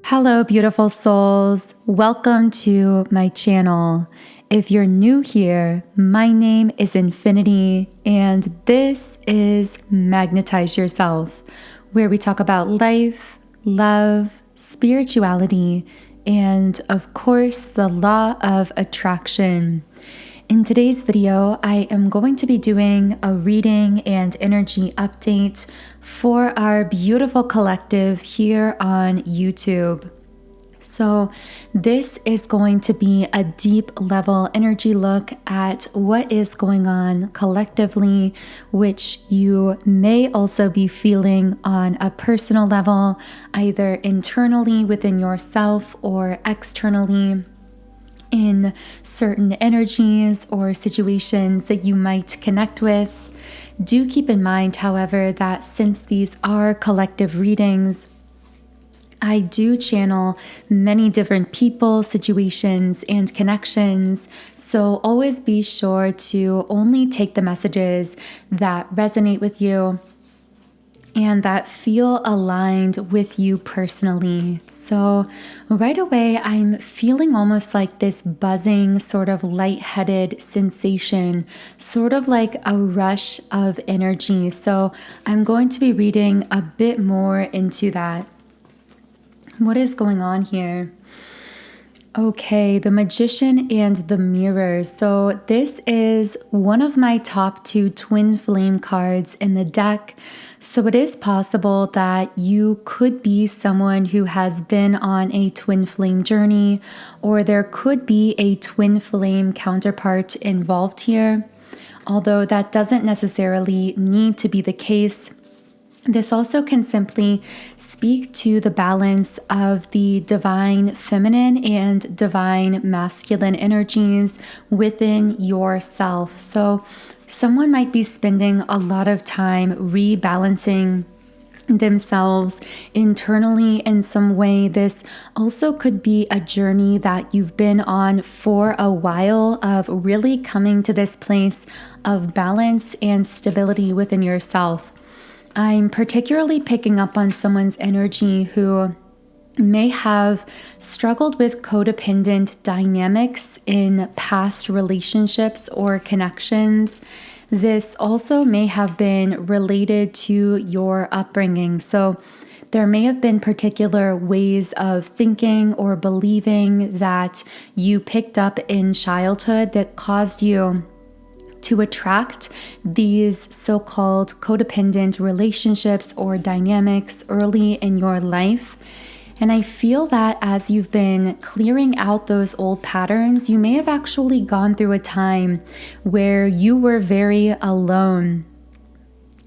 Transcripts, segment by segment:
Hello, beautiful souls. Welcome to my channel. If you're new here, my name is Infinity, and this is Magnetize Yourself, where we talk about life, love, spirituality, and of course, the law of attraction. In today's video, I am going to be doing a reading and energy update for our beautiful collective here on YouTube. So this is going to be a deep level energy look at what is going on collectively, which you may also be feeling on a personal level, either internally within yourself or externally in certain energies or situations that you might connect with. Do keep in mind, however, that since these are collective readings, I do channel many different people, situations, and connections, so always be sure to only take the messages that resonate with you and that feel aligned with you personally. So right away, I'm feeling almost like this buzzing, sort of lightheaded sensation, sort of like a rush of energy. So I'm going to be reading a bit more into that. What is going on here? Okay, the Magician and the Mirror. So this is one of my top 2 twin flame cards in the deck. So it is possible that you could be someone who has been on a twin flame journey, or there could be a twin flame counterpart involved here. Although that doesn't necessarily need to be the case. This also can simply speak to the balance of the divine feminine and divine masculine energies within yourself. So someone might be spending a lot of time rebalancing themselves internally in some way. This also could be a journey that you've been on for a while of really coming to this place of balance and stability within yourself. I'm particularly picking up on someone's energy who may have struggled with codependent dynamics in past relationships or connections. This also may have been related to your upbringing. So there may have been particular ways of thinking or believing that you picked up in childhood that caused you to attract these so-called codependent relationships or dynamics early in your life. And I feel that as you've been clearing out those old patterns, you may have actually gone through a time where you were very alone.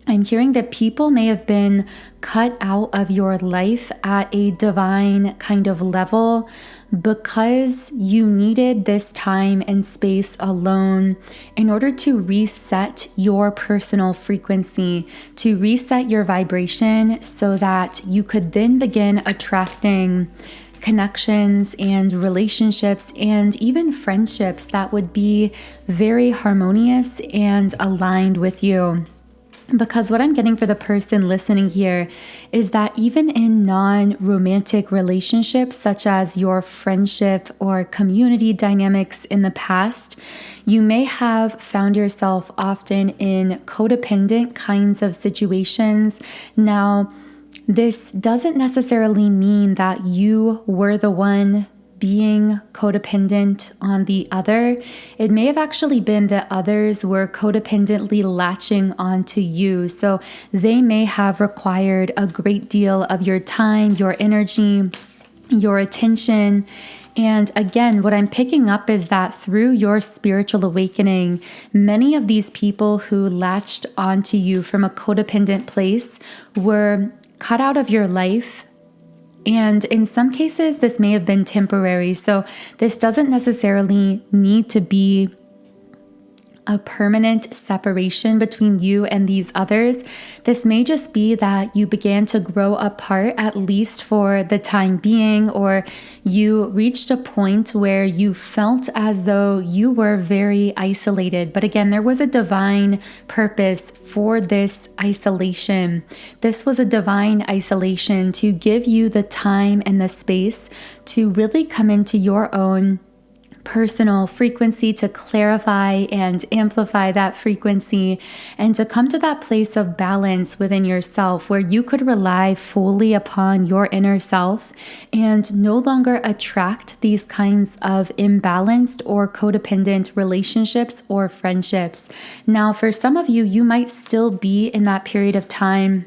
I'm hearing that people may have been cut out of your life at a divine kind of level because you needed this time and space alone in order to reset your personal frequency, to reset your vibration so that you could then begin attracting connections and relationships and even friendships that would be very harmonious and aligned with you. Because what I'm getting for the person listening here is that even in non-romantic relationships, such as your friendship or community dynamics in the past, you may have found yourself often in codependent kinds of situations. Now, this doesn't necessarily mean that you were the one being codependent on the other. It may have actually been that others were codependently latching onto you. So they may have required a great deal of your time, your energy, your attention. And again, what I'm picking up is that through your spiritual awakening, many of these people who latched onto you from a codependent place were cut out of your life. And in some cases, this may have been temporary. So this doesn't necessarily need to be a permanent separation between you and these others. This may just be that you began to grow apart, at least for the time being, or you reached a point where you felt as though you were very isolated. But again, there was a divine purpose for this isolation. This was a divine isolation to give you the time and the space to really come into your own personal frequency, to clarify and amplify that frequency, and to come to that place of balance within yourself where you could rely fully upon your inner self and no longer attract these kinds of imbalanced or codependent relationships or friendships. Now, for some of you, you might still be in that period of time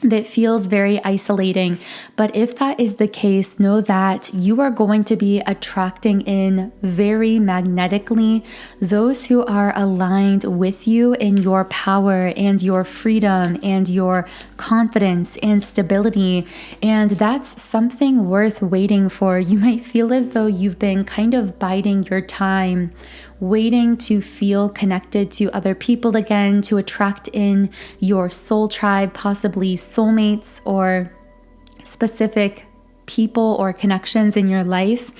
that feels very isolating. But if that is the case, know that you are going to be attracting in very magnetically those who are aligned with you in your power and your freedom and your confidence and stability. And that's something worth waiting for. You might feel as though you've been kind of biding your time, waiting to feel connected to other people again, to attract in your soul tribe, possibly soulmates or specific people or connections in your life.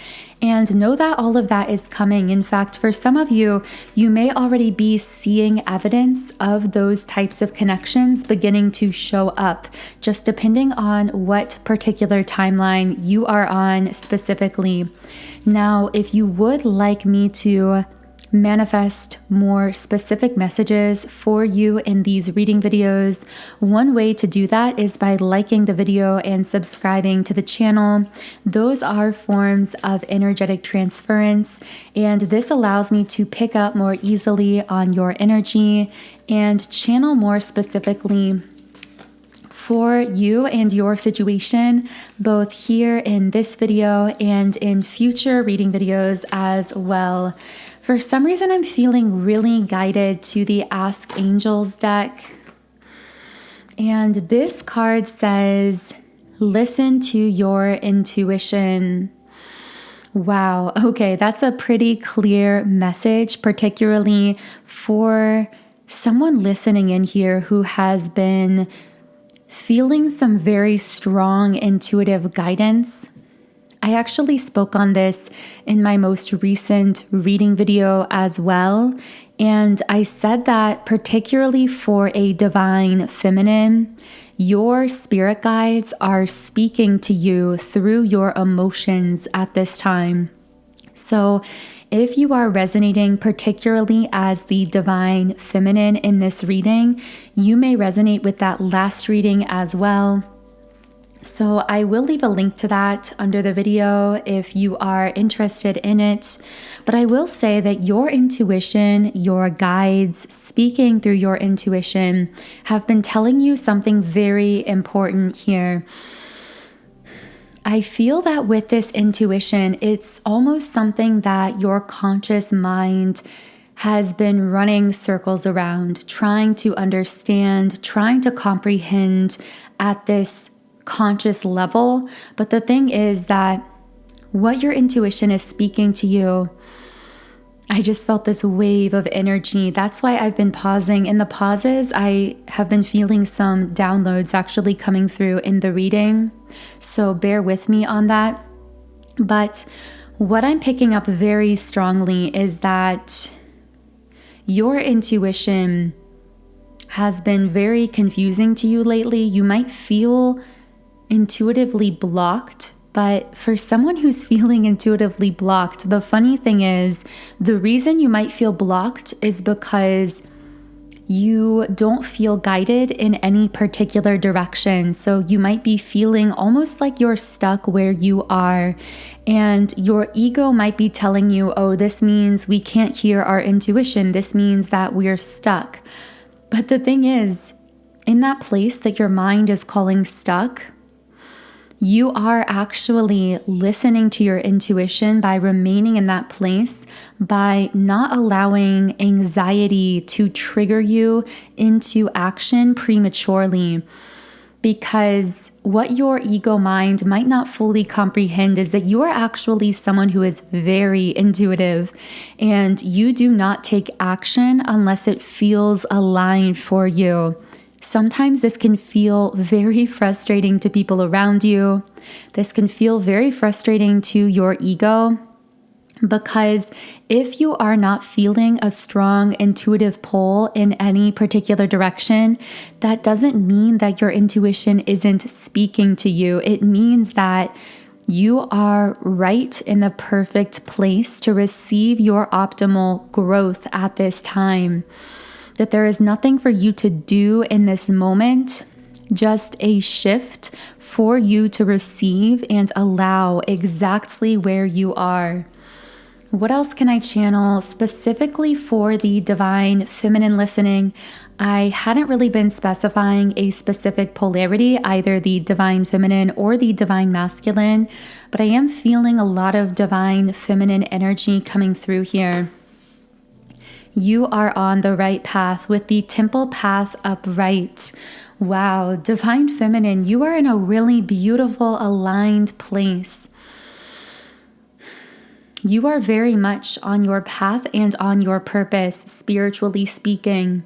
And know that all of that is coming. In fact, for some of you, you may already be seeing evidence of those types of connections beginning to show up, just depending on what particular timeline you are on specifically. Now, if you would like me to manifest more specific messages for you in these reading videos, one way to do that is by liking the video and subscribing to the channel. Those are forms of energetic transference, and this allows me to pick up more easily on your energy and channel more specifically for you and your situation, both here in this video and in future reading videos as well. For some reason, I'm feeling really guided to the Ask Angels deck. And this card says, listen to your intuition. Wow. Okay, that's a pretty clear message, particularly for someone listening in here who has been feeling some very strong intuitive guidance. I actually spoke on this in my most recent reading video as well. And I said that particularly for a divine feminine, your spirit guides are speaking to you through your emotions at this time. So if you are resonating particularly as the divine feminine in this reading, you may resonate with that last reading as well. So I will leave a link to that under the video if you are interested in it. But I will say that your intuition, your guides speaking through your intuition have been telling you something very important here. I feel that with this intuition, it's almost something that your conscious mind has been running circles around, trying to understand, trying to comprehend at this conscious level. But the thing is that what your intuition is speaking to you, I just felt this wave of energy. That's why I've been pausing. In the pauses, I have been feeling some downloads actually coming through in the reading. So bear with me on that. But what I'm picking up very strongly is that your intuition has been very confusing to you lately. You might feel intuitively blocked, but for someone who's feeling intuitively blocked, the funny thing is the reason you might feel blocked is because you don't feel guided in any particular direction. So you might be feeling almost like you're stuck where you are, and your ego might be telling you, oh, this means we can't hear our intuition. This means that we're stuck. But the thing is, in that place that your mind is calling stuck, you are actually listening to your intuition by remaining in that place, by not allowing anxiety to trigger you into action prematurely. because what your ego mind might not fully comprehend is that you are actually someone who is very intuitive, and you do not take action unless it feels aligned for you. Sometimes this can feel very frustrating to people around you. This can feel very frustrating to your ego, because if you are not feeling a strong intuitive pull in any particular direction, that doesn't mean that your intuition isn't speaking to you. It means that you are right in the perfect place to receive your optimal growth at this time. That there is nothing for you to do in this moment, just a shift for you to receive and allow exactly where you are. What else can I channel specifically for the divine feminine listening? I hadn't really been specifying a specific polarity, either the divine feminine or the divine masculine, but I am feeling a lot of divine feminine energy coming through here. You are on the right path with the temple path upright. Wow, divine feminine, you are in a really beautiful aligned place. You are very much on your path and on your purpose, spiritually speaking.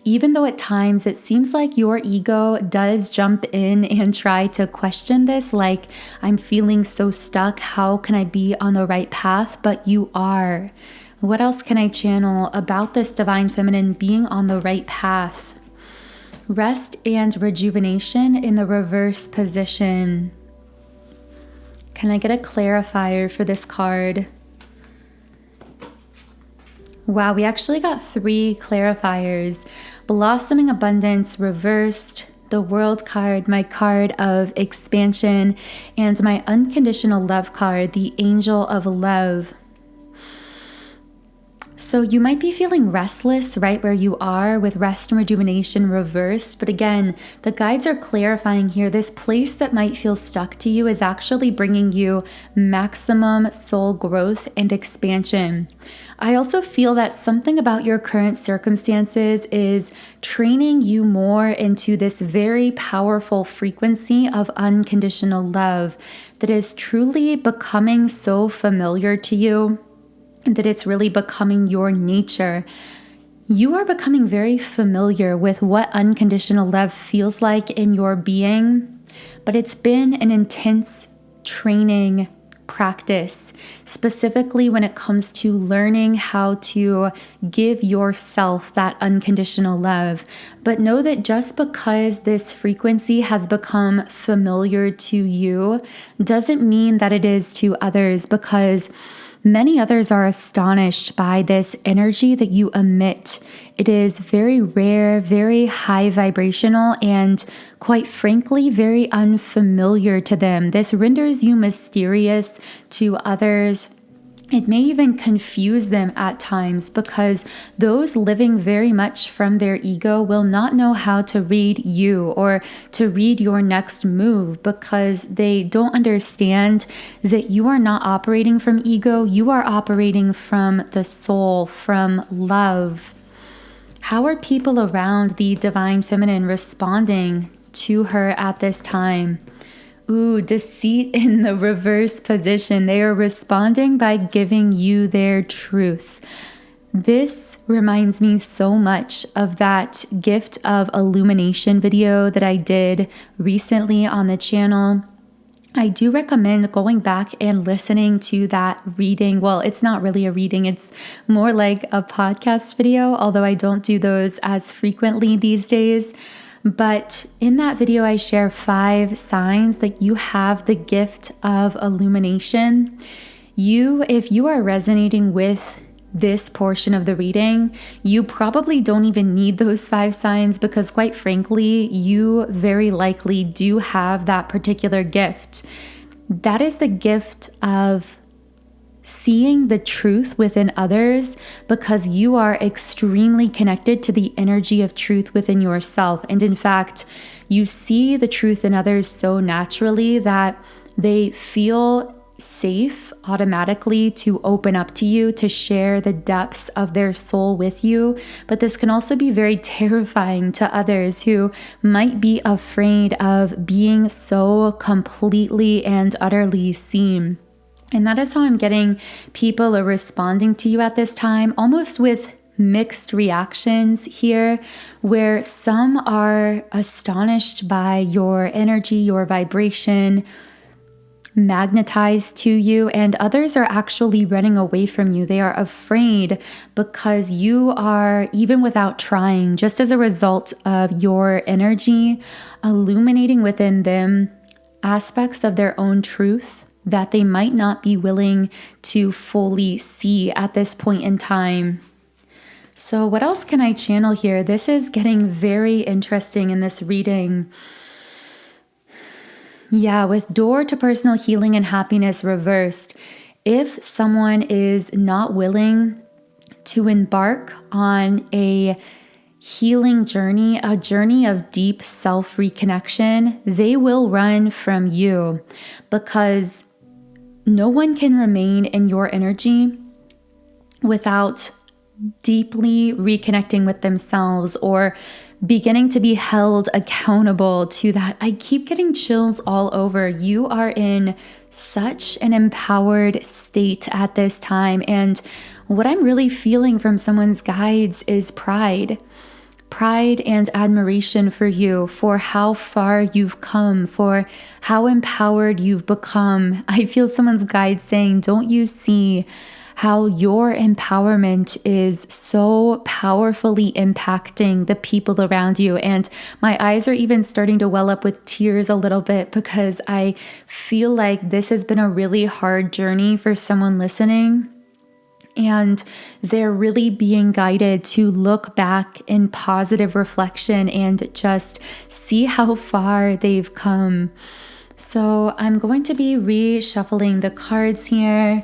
Even though at times it seems like your ego does jump in and try to question this, like, I'm feeling so stuck, how can I be on the right path? But you are. What else can I channel about this divine feminine being on the right path? Rest and rejuvenation in the reverse position. Can I get a clarifier for this card? Wow, we actually got 3 clarifiers. Blossoming abundance reversed, the world card, my card of expansion, and my unconditional love card, the angel of love. So you might be feeling restless right where you are with rest and rejuvenation reversed. But again, the guides are clarifying here. This place that might feel stuck to you is actually bringing you maximum soul growth and expansion. I also feel that something about your current circumstances is training you more into this very powerful frequency of unconditional love that is truly becoming so familiar to you, that it's really becoming your nature. You are becoming very familiar with what unconditional love feels like in your being, but it's been an intense training practice, specifically when it comes to learning how to give yourself that unconditional love. But know that just because this frequency has become familiar to you doesn't mean that it is to others, because many others are astonished by this energy that you emit. It is very rare, very high vibrational, and quite frankly, very unfamiliar to them. This renders you mysterious to others. It may even confuse them at times, because those living very much from their ego will not know how to read you or to read your next move, because they don't understand that you are not operating from ego. You are operating from the soul, from love. How are people around the divine feminine responding to her at this time? Ooh, deceit in the reverse position. They are responding by giving you their truth. This reminds me so much of that gift of illumination video that I did recently on the channel. I do recommend going back and listening to that reading. Well, it's not really a reading. It's more like a podcast video, although I don't do those as frequently these days. But in that video, I share 5 signs that you have the gift of illumination. If you are resonating with this portion of the reading, you probably don't even need those 5 signs, because quite frankly, you very likely do have that particular gift. That is the gift of seeing the truth within others, because you are extremely connected to the energy of truth within yourself. And in fact, you see the truth in others so naturally that they feel safe automatically to open up to you, to share the depths of their soul with you. But this can also be very terrifying to others who might be afraid of being so completely and utterly seen. And that is how I'm getting people are responding to you at this time, almost with mixed reactions here, where some are astonished by your energy, your vibration, magnetized to you, and others are actually running away from you. They are afraid because you are, even without trying, just as a result of your energy, illuminating within them aspects of their own truth that they might not be willing to fully see at this point in time. So what else can I channel here? This is getting very interesting in this reading. Yeah, with door to personal healing and happiness reversed, if someone is not willing to embark on a healing journey, a journey of deep self-reconnection, they will run from you, because no one can remain in your energy without deeply reconnecting with themselves or beginning to be held accountable to that. I keep getting chills all over. You are in such an empowered state at this time. And what I'm really feeling from someone's guides is pride and admiration for you, for how far you've come, for how empowered you've become. I feel someone's guide saying, don't you see how your empowerment is so powerfully impacting the people around you? And my eyes are even starting to well up with tears a little bit, because I feel like this has been a really hard journey for someone listening. And they're really being guided to look back in positive reflection and just see how far they've come. So I'm going to be reshuffling the cards here.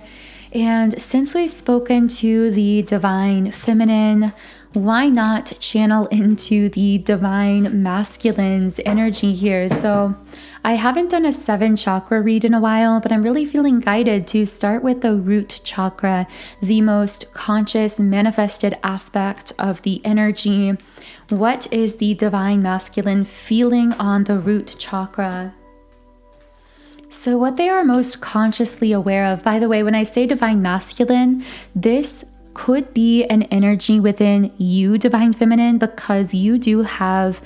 And since we've spoken to the divine feminine, why not channel into the divine masculine's energy here? So I haven't done a 7 chakra read in a while, but I'm really feeling guided to start with the root chakra, the most conscious manifested aspect of the energy. What is the divine masculine feeling on the root chakra? So what they are most consciously aware of, by the way, when I say divine masculine, this could be an energy within you, divine feminine, because you do have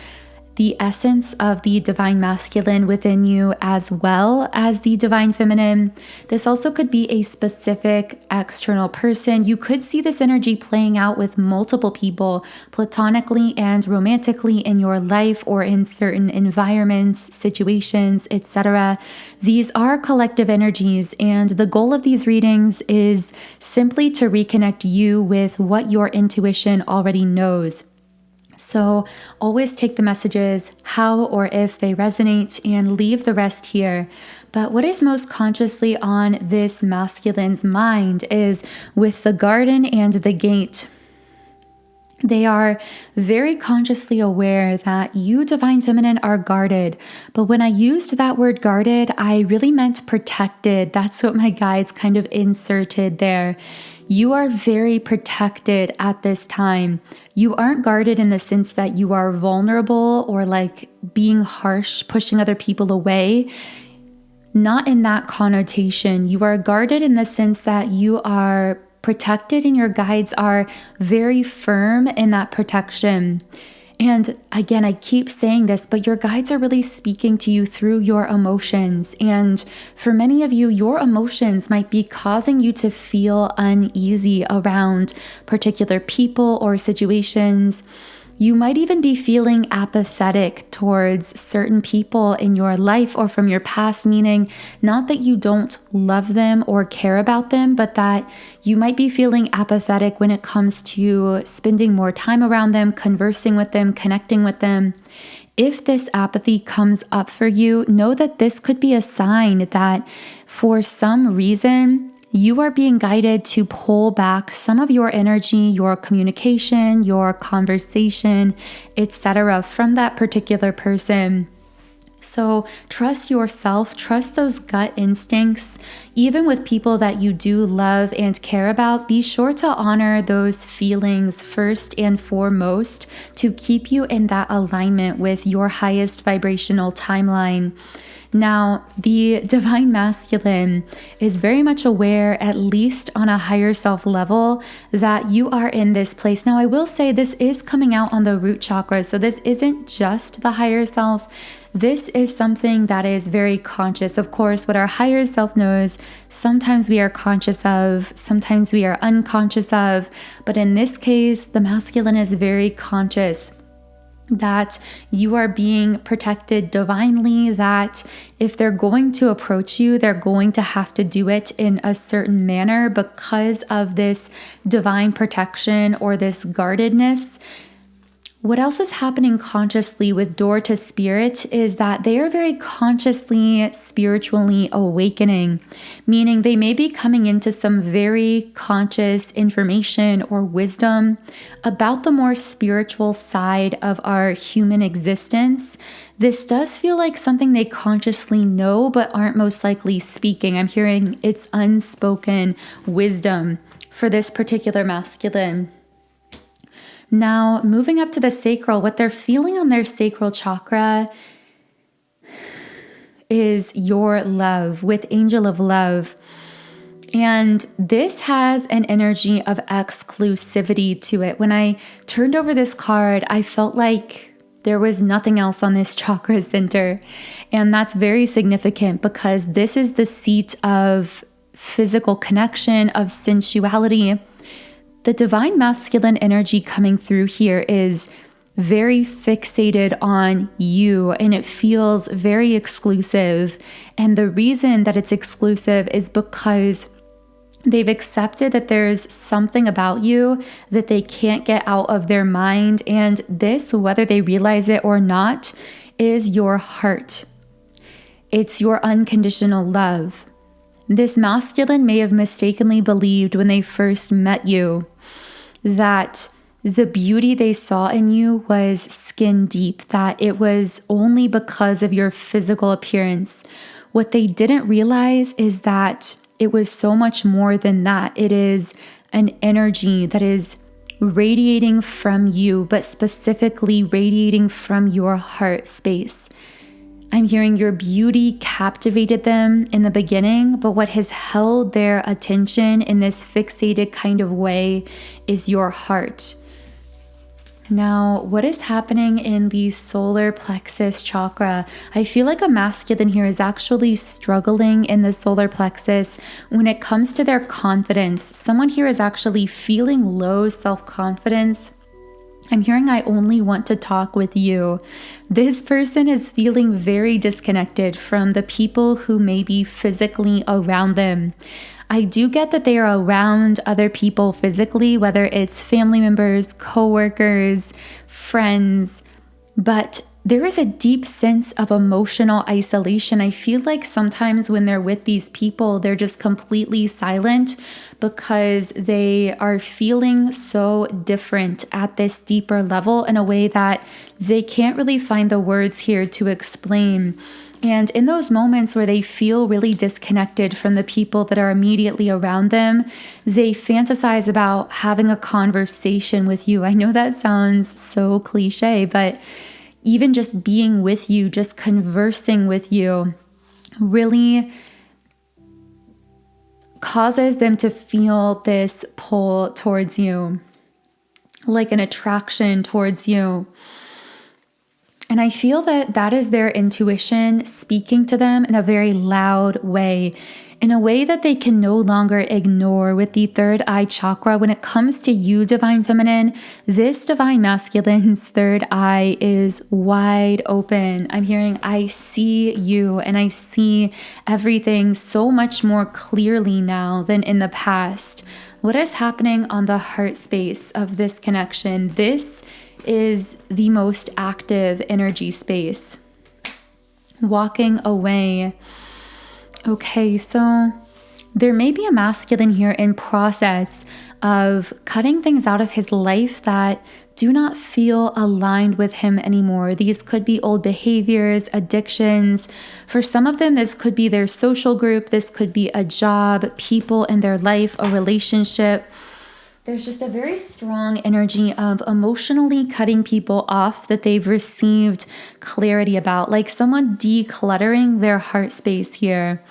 the essence of the divine masculine within you as well as the divine feminine. This also could be a specific external person. You could see this energy playing out with multiple people, platonically and romantically in your life or in certain environments, situations, etc. These are collective energies, and the goal of these readings is simply to reconnect you with what your intuition already knows. So always take the messages, how or if they resonate, and leave the rest here. But what is most consciously on this masculine's mind is with the garden and the gate. They are very consciously aware that you, divine feminine, are guarded. But when I used that word guarded, I really meant protected. That's what my guides kind of inserted there. You are very protected at this time. You aren't guarded in the sense that you are vulnerable or like being harsh, pushing other people away. Not in that connotation. You are guarded in the sense that you are protected, and your guides are very firm in that protection. And again, I keep saying this, but your guides are really speaking to you through your emotions. And for many of you, your emotions might be causing you to feel uneasy around particular people or situations. You might even be feeling apathetic towards certain people in your life or from your past, meaning not that you don't love them or care about them, but that you might be feeling apathetic when it comes to spending more time around them, conversing with them, connecting with them. If this apathy comes up for you, know that this could be a sign that for some reason, you are being guided to pull back some of your energy, your communication, your conversation, etc. from that particular person. So trust yourself, trust those gut instincts. Even with people that you do love and care about, be sure to honor those feelings first and foremost to keep you in that alignment with your highest vibrational timeline. Now, the divine masculine is very much aware, at least on a higher self level, that you are in this place. Now, I will say this is coming out on the root chakra, so this isn't just the higher self. This is something that is very conscious. Of course, what our higher self knows, sometimes we are conscious of, sometimes we are unconscious of, but in this case, the masculine is very conscious that you are being protected divinely, that if they're going to approach you, they're going to have to do it in a certain manner because of this divine protection or this guardedness. What else is happening consciously with door to spirit is that they are very consciously, spiritually awakening, meaning they may be coming into some very conscious information or wisdom about the more spiritual side of our human existence. This does feel like something they consciously know, but aren't most likely speaking. I'm hearing it's unspoken wisdom for this particular masculine. Now, moving up to the sacral, what they're feeling on their sacral chakra is your love with Angel of Love. And this has an energy of exclusivity to it. When I turned over this card, I felt like there was nothing else on this chakra center. And that's very significant because this is the seat of physical connection, of sensuality. The divine masculine energy coming through here is very fixated on you, and it feels very exclusive. And the reason that it's exclusive is because they've accepted that there's something about you that they can't get out of their mind. And this, whether they realize it or not, is your heart. It's your unconditional love. This masculine may have mistakenly believed when they first met you that the beauty they saw in you was skin deep, that it was only because of your physical appearance. What they didn't realize is that it was so much more than that. It is an energy that is radiating from you, but specifically radiating from your heart space. I'm hearing your beauty captivated them in the beginning, but what has held their attention in this fixated kind of way is your heart. Now, what is happening in the solar plexus chakra? I feel like a masculine here is actually struggling in the solar plexus when it comes to their confidence. Someone here is actually feeling low self-confidence. I'm hearing I only want to talk with you. This person is feeling very disconnected from the people who may be physically around them. I do get that they are around other people physically, whether it's family members, coworkers, friends, but there is a deep sense of emotional isolation. I feel like sometimes when they're with these people, they're just completely silent because they are feeling so different at this deeper level in a way that they can't really find the words here to explain. And in those moments where they feel really disconnected from the people that are immediately around them, they fantasize about having a conversation with you. I know that sounds so cliche, but even just being with you, just conversing with you, really causes them to feel this pull towards you, like an attraction towards you. And I feel that that is their intuition speaking to them in a very loud way, in a way that they can no longer ignore. With the third eye chakra, when it comes to you, divine feminine, this divine masculine's third eye is wide open. I'm hearing, I see you and I see everything so much more clearly now than in the past. What is happening on the heart space of this connection? This is the most active energy space. Walking away. Okay, so there may be a masculine here in process of cutting things out of his life that do not feel aligned with him anymore. These could be old behaviors, addictions. For some of them, this could be their social group. This could be a job, people in their life, a relationship. There's just a very strong energy of emotionally cutting people off that they've received clarity about, like someone decluttering their heart space here.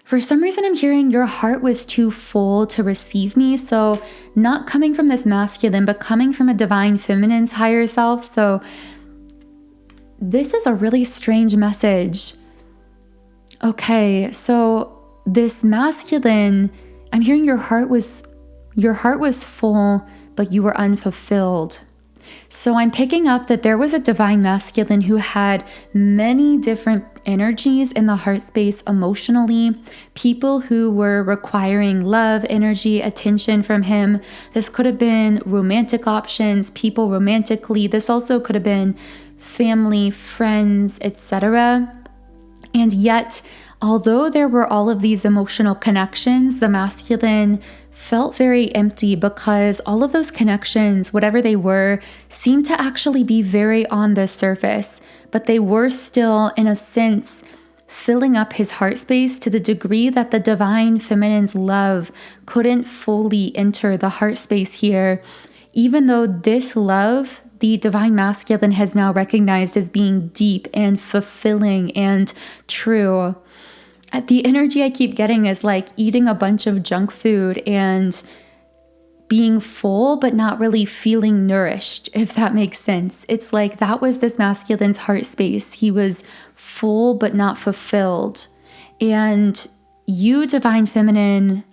For some reason, I'm hearing your heart was too full to receive me. So not coming from this masculine, but coming from a divine feminine's higher self. So this is a really strange message. Okay, so this masculine, I'm hearing your heart was full, but you were unfulfilled. So I'm picking up that there was a divine masculine who had many different energies in the heart space emotionally, people who were requiring love, energy, attention from him. This could have been romantic options, people romantically. This also could have been family, friends, etc. And yet, although there were all of these emotional connections, the masculine felt very empty because all of those connections, whatever they were, seemed to actually be very on the surface, but they were still, in a sense, filling up his heart space to the degree that the divine feminine's love couldn't fully enter the heart space here, even though this love, the divine masculine has now recognized as being deep and fulfilling and true. The energy I keep getting is like eating a bunch of junk food and being full, but not really feeling nourished, if that makes sense. It's like that was this masculine's heart space. He was full, but not fulfilled. And you, divine feminine,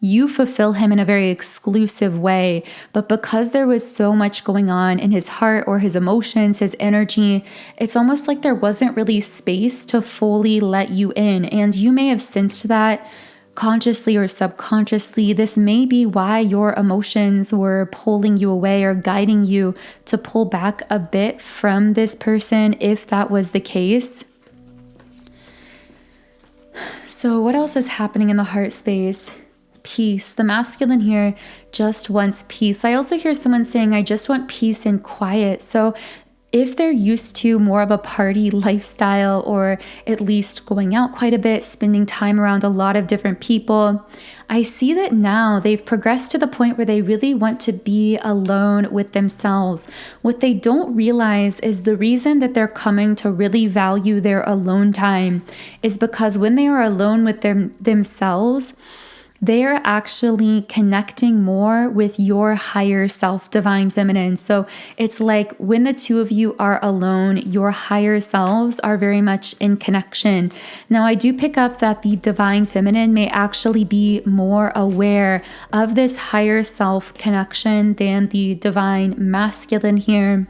you fulfill him in a very exclusive way. But because there was so much going on in his heart or his emotions, his energy, it's almost like there wasn't really space to fully let you in. And you may have sensed that consciously or subconsciously. This may be why your emotions were pulling you away or guiding you to pull back a bit from this person, if that was the case. So what else is happening in the heart space? Peace. The masculine here just wants peace. I also hear someone saying, I just want peace and quiet. So if they're used to more of a party lifestyle, or at least going out quite a bit, spending time around a lot of different people, I see that now they've progressed to the point where they really want to be alone with themselves. What they don't realize is the reason that they're coming to really value their alone time is because when they are alone with themselves, they are actually connecting more with your higher self, divine feminine. So it's like when the two of you are alone, your higher selves are very much in connection. Now, I do pick up that the divine feminine may actually be more aware of this higher self connection than the divine masculine here.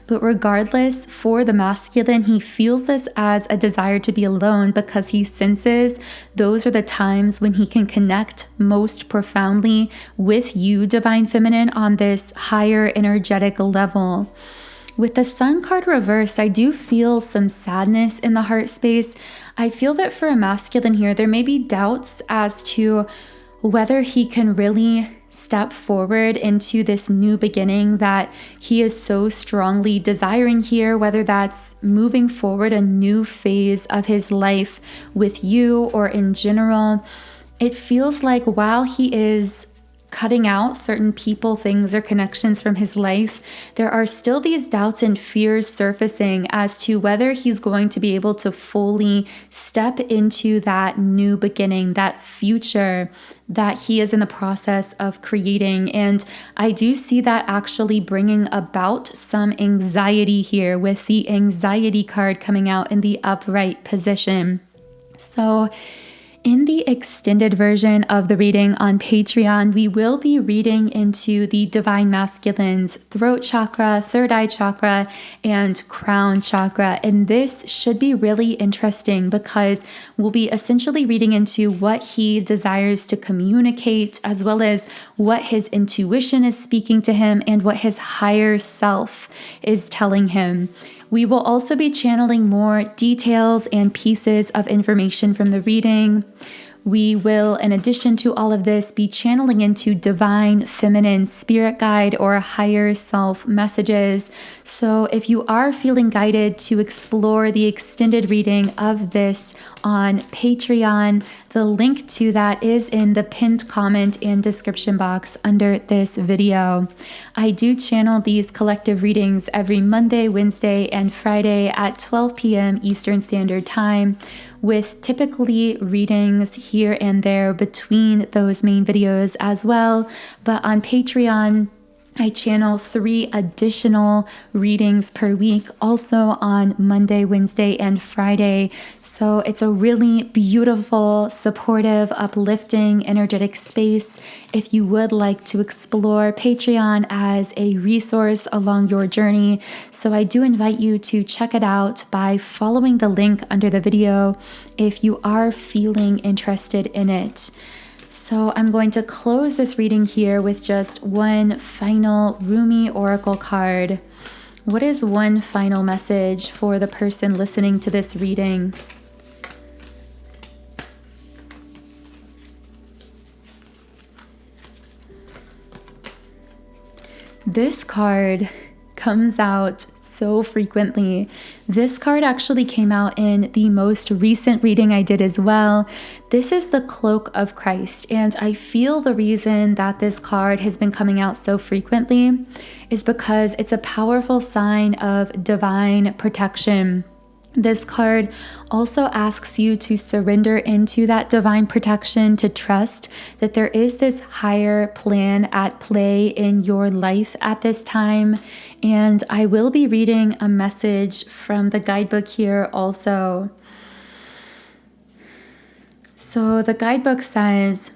But regardless, for the masculine, he feels this as a desire to be alone because he senses those are the times when he can connect most profoundly with you, divine feminine, on this higher energetic level. With the Sun card reversed, I do feel some sadness in the heart space. I feel that for a masculine here, there may be doubts as to whether he can really step forward into this new beginning that he is so strongly desiring here, whether that's moving forward a new phase of his life with you or in general. It feels like while he is cutting out certain people, things, or connections from his life, there are still these doubts and fears surfacing as to whether he's going to be able to fully step into that new beginning, that future that he is in the process of creating. And I do see that actually bringing about some anxiety here with the anxiety card coming out in the upright position. So in the extended version of the reading on Patreon, we will be reading into the divine masculine's throat chakra, third eye chakra, and crown chakra. And this should be really interesting because we'll be essentially reading into what he desires to communicate, as well as what his intuition is speaking to him and what his higher self is telling him. We will also be channeling more details and pieces of information from the reading. We will, in addition to all of this, be channeling into divine feminine spirit guide or higher self messages. So if you are feeling guided to explore the extended reading of this on Patreon, the link to that is in the pinned comment and description box under this video. I do channel these collective readings every Monday, Wednesday, and Friday at 12 p.m. Eastern Standard Time, with typically readings here and there between those main videos as well. But on Patreon, I channel 3 additional readings per week, also on Monday, Wednesday, and Friday. So it's a really beautiful, supportive, uplifting, energetic space if you would like to explore Patreon as a resource along your journey. So I do invite you to check it out by following the link under the video if you are feeling interested in it. So I'm going to close this reading here with just one final Rumi Oracle card. What is one final message for the person listening to this reading? This card comes out so frequently. This card actually came out in the most recent reading I did as well. This is the Cloak of Christ, and I feel the reason that this card has been coming out so frequently is because it's a powerful sign of divine protection. This card also asks you to surrender into that divine protection, to trust that there is this higher plan at play in your life at this time. And I will be reading a message from the guidebook here also. So the guidebook says,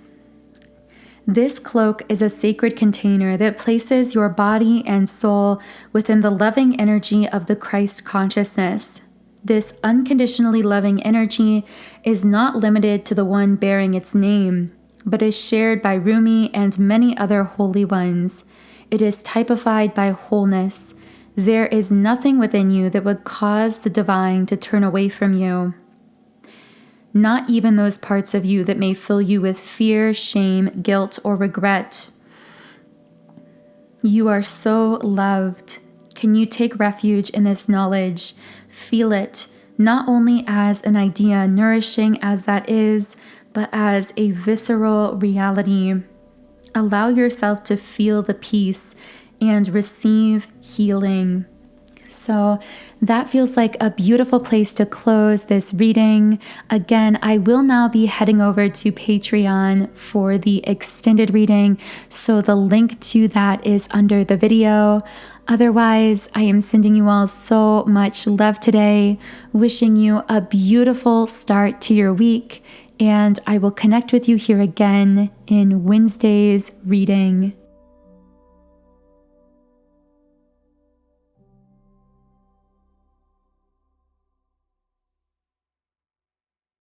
"This cloak is a sacred container that places your body and soul within the loving energy of the Christ consciousness. This unconditionally loving energy is not limited to the one bearing its name, but is shared by Rumi and many other holy ones. It is typified by wholeness. There is nothing within you that would cause the divine to turn away from you. Not even those parts of you that may fill you with fear, shame, guilt, or regret. You are so loved. Can you take refuge in this knowledge? Feel it, not only as an idea, nourishing as that is, but as a visceral reality. Allow yourself to feel the peace and receive healing." So that feels like a beautiful place to close this reading. Again, I will now be heading over to Patreon for the extended reading, so the link to that is under the video. Otherwise, I am sending you all so much love today, wishing you a beautiful start to your week, and I will connect with you here again in Wednesday's reading.